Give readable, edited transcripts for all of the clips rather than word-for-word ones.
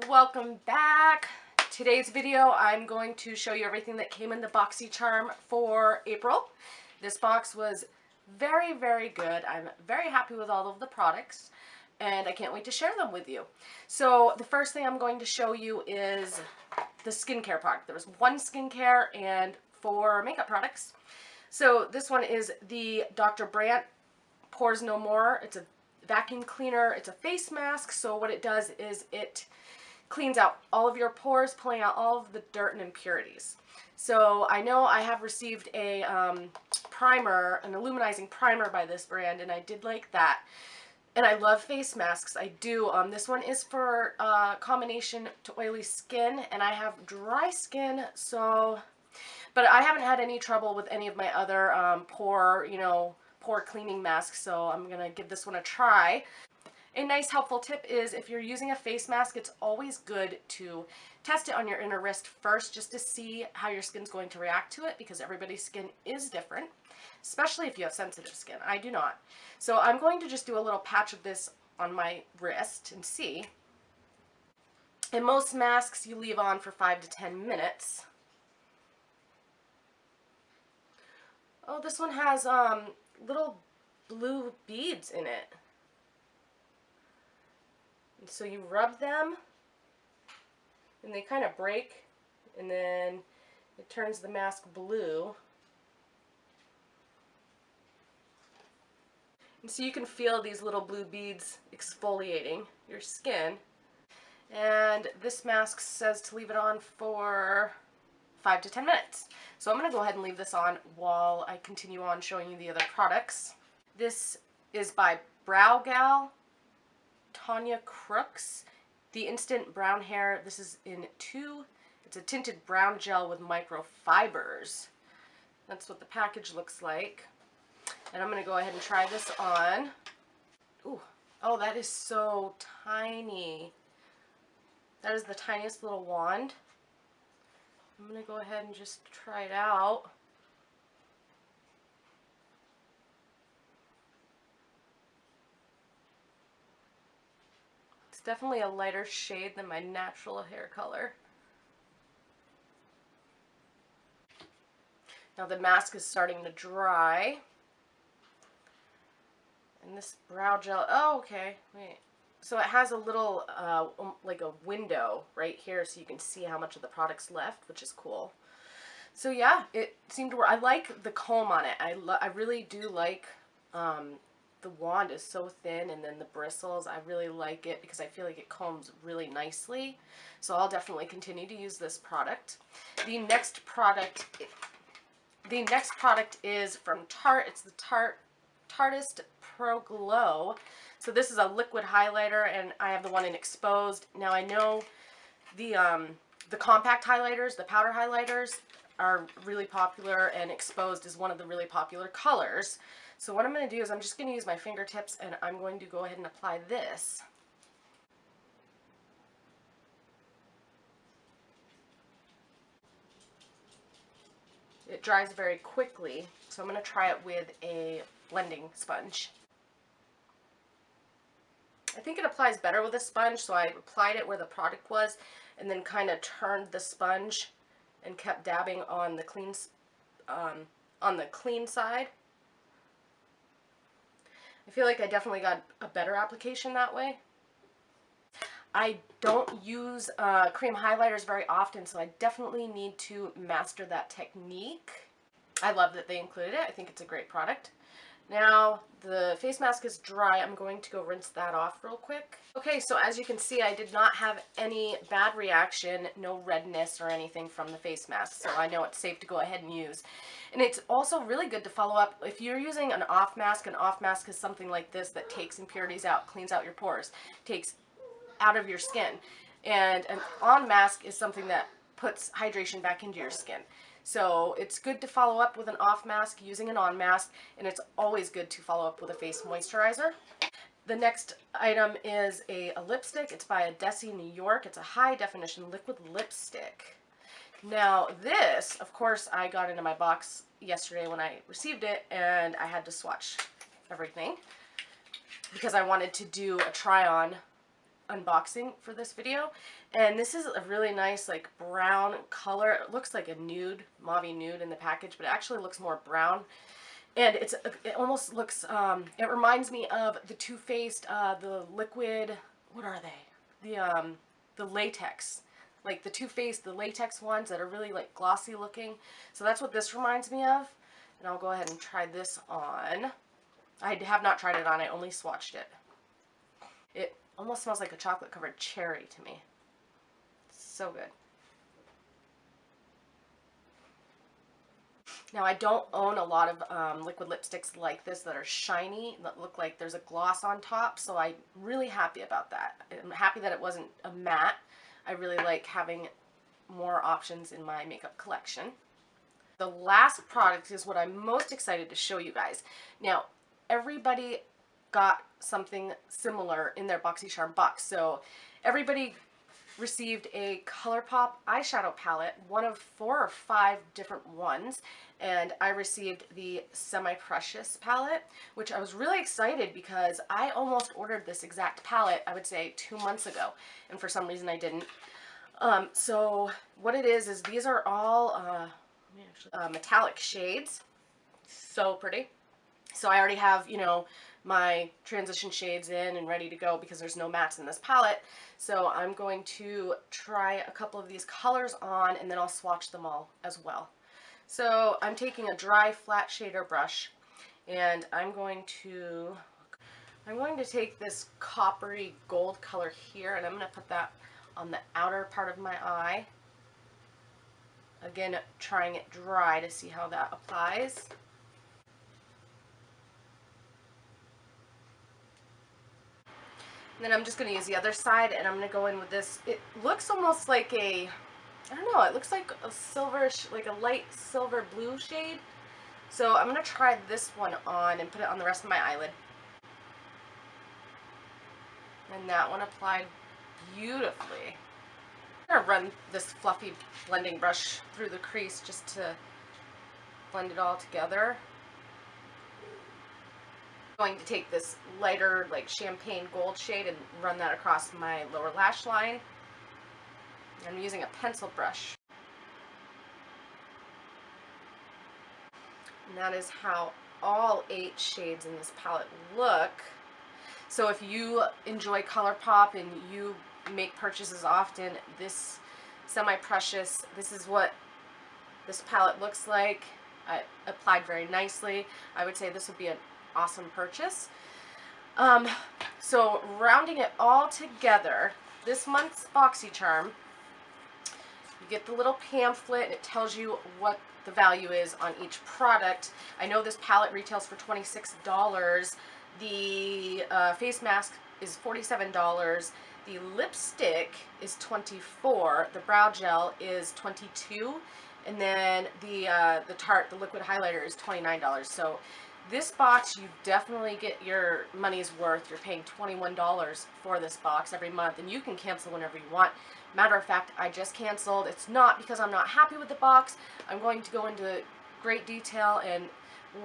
welcome back. Today's video I'm going to show you everything that came in the Boxycharm for April. This box was very good. I'm very happy with all of the products and I can't wait to share them with you. So the first thing I'm going to show you is the skincare product. There was one skincare and 4 makeup products. So this one is the Dr. Brandt Pores No More. It's a vacuum cleaner. It's a face mask. So what it does is it cleans out all of your pores, pulling out all of the dirt and impurities. So I know I have received a primer, an illuminizing primer by this brand, and I did like that. And I love face masks. I do. This one is for combination to oily skin, and I have dry skin, so, but I haven't had any trouble with any of my other pore cleaning masks, so I'm gonna give this one a try. A nice helpful tip is if you're using a face mask, it's always good to test it on your inner wrist first just to see how your skin's going to react to it, because everybody's skin is different, especially if you have sensitive skin. I do not. So I'm going to just do a little patch of this on my wrist and see. In most masks, you leave on for 5 to 10 minutes. Oh, this one has little blue beads in it. So you rub them and they kind of break, and then it turns the mask blue. And so you can feel these little blue beads exfoliating your skin. And this mask says to leave it on for 5 to 10 minutes. So I'm going to go ahead and leave this on while I continue on showing you the other products. This is by Brow Gal, Tanya Crooks, the Instant Brown Hair. This is in it's a tinted brown gel with microfibers. That's what the package looks like. And I'm going to go ahead and try this on. Ooh, oh, that is so tiny. That is the tiniest little wand. I'm going to go ahead and just try it out. It's definitely a lighter shade than my natural hair color. Now the mask is starting to dry. And this brow gel, oh, okay, wait. So it has a little, like a window right here so you can see how much of the product's left, which is cool. So yeah, it seemed to work. I like the comb on it. I really do like, the wand is so thin, and then the bristles, I really like it because I feel like it combs really nicely. So I'll definitely continue to use this product. The next product is from Tarte. It's the Tarteist Pro Glow. So this is a liquid highlighter, and I have the one in exposed. Now I know the compact highlighters, the powder highlighters, are really popular, and exposed is one of the really popular colors. So what I'm going to do is I'm just going to use my fingertips, and I'm going to go ahead and apply this. It dries very quickly, so I'm going to try it with a blending sponge. I think it applies better with a sponge, so I applied it where the product was and then kind of turned the sponge and kept dabbing on the clean side. I feel like I definitely got a better application that way. I don't use cream highlighters very often, so I definitely need to master that technique. I love that they included it. I think it's a great product. Now, the face mask is dry. I'm going to go rinse that off real quick. Okay, so as you can see, I did not have any bad reaction, no redness or anything from the face mask, so I know it's safe to go ahead and use. And it's also really good to follow up. If you're using an off mask is something like this that takes impurities out, cleans out your pores, takes out of your skin. And an on mask is something that puts hydration back into your skin. So it's good to follow up with an off mask using an on mask, and it's always good to follow up with a face moisturizer. The next item is a lipstick. It's by Adesi New York. It's a high definition liquid lipstick. Now this, of course, I got into my box yesterday when I received it, and I had to swatch everything because I wanted to do a try on unboxing for this video, and this is a really nice like brown color. It looks like a nude, mauve nude in the package, but it actually looks more brown. And it almost looks, it reminds me of the Too Faced, the liquid, what are they? The latex. Like the Too Faced, the latex ones that are really like glossy looking. So that's what this reminds me of. And I'll go ahead and try this on. I have not tried it on, I only swatched it. It almost smells like a chocolate covered cherry to me. So good. Now, I don't own a lot of liquid lipsticks like this that are shiny, that look like there's a gloss on top, so I'm really happy about that. I'm happy that it wasn't a matte. I really like having more options in my makeup collection. The last product is what I'm most excited to show you guys. Now, everybody got something similar in their Boxycharm box, so everybody received a Colourpop eyeshadow palette, one of 4 or 5 different ones, and I received the Semi-Precious palette, which I was really excited because I almost ordered this exact palette, I would say 2 months ago, and for some reason I didn't. So what it is these are all metallic shades. So pretty. So I already have, you know, my transition shades in and ready to go because there's no mattes in this palette. So I'm going to try a couple of these colors on and then I'll swatch them all as well. So I'm taking a dry flat shader brush and I'm going to take this coppery gold color here and I'm going to put that on the outer part of my eye. Again, trying it dry to see how that applies. And then I'm just going to use the other side and I'm going to go in with this. It looks almost like a, I don't know, it looks like a silverish, like a light silver blue shade. So I'm going to try this one on and put it on the rest of my eyelid. And that one applied beautifully. I'm going to run this fluffy blending brush through the crease just to blend it all together. I'm going to take this lighter like champagne gold shade and run that across my lower lash line. I'm using a pencil brush. And that is how all 8 shades in this palette look. So if you enjoy Colourpop and you make purchases often, this Semi-Precious, this is what this palette looks like. I applied very nicely. I would say this would be an awesome purchase. So rounding it all together, this month's Boxycharm, you get the little pamphlet and it tells you what the value is on each product. I know this palette retails for $26. The face mask is $47. The lipstick is $24. The brow gel is $22. And then the Tarte, the liquid highlighter, is $29. So this box, you definitely get your money's worth. You're paying $21 for this box every month, and you can cancel whenever you want. Matter of fact, I just canceled. It's not because I'm not happy with the box. I'm going to go into great detail and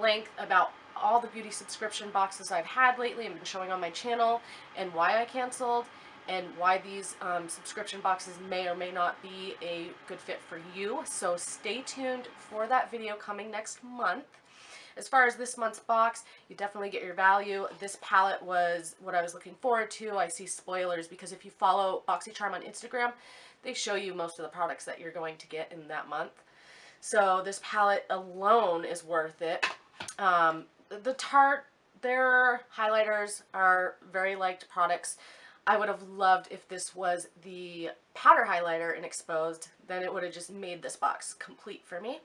length about all the beauty subscription boxes I've had lately and been showing on my channel, and why I canceled, and why these subscription boxes may or may not be a good fit for you. So stay tuned for that video coming next month. As far as this month's box, you definitely get your value. This palette was what I was looking forward to. I see spoilers because if you follow Boxycharm on Instagram, they show you most of the products that you're going to get in that month. So this palette alone is worth it. The Tarte, their highlighters are very liked products. I would have loved if this was the powder highlighter in Exposed, then it would have just made this box complete for me.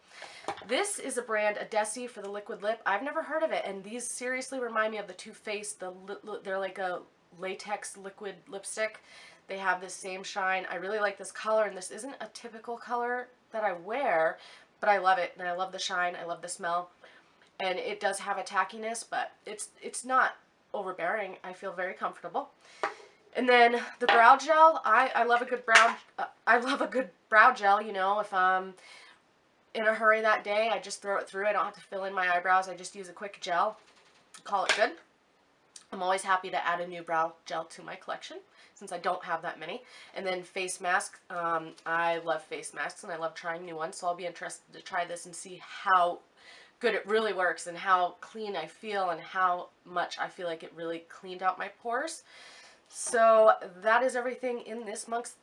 This is a brand, Adesi, for the liquid lip. I've never heard of it, and these seriously remind me of the Too Faced. They're like a latex liquid lipstick. They have this same shine. I really like this color, and this isn't a typical color that I wear, but I love it, and I love the shine. I love the smell, and it does have a tackiness, but it's not overbearing. I feel very comfortable. And then the brow gel, I love a good brow gel, you know. If I'm in a hurry that day, I just throw it through. I don't have to fill in my eyebrows. I just use a quick gel, call it good. I'm always happy to add a new brow gel to my collection since I don't have that many. And then face masks. I love face masks and I love trying new ones, so I'll be interested to try this and see how good it really works and how clean I feel and how much I feel like it really cleaned out my pores. So that is everything in this month's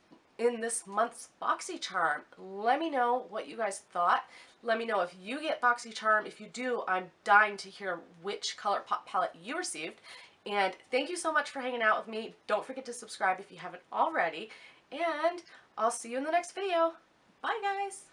Boxycharm. Let me know what you guys thought. Let me know if you get Boxycharm. If you do, I'm dying to hear which Colourpop palette you received. And thank you so much for hanging out with me. Don't forget to subscribe if you haven't already. And I'll see you in the next video. Bye, guys.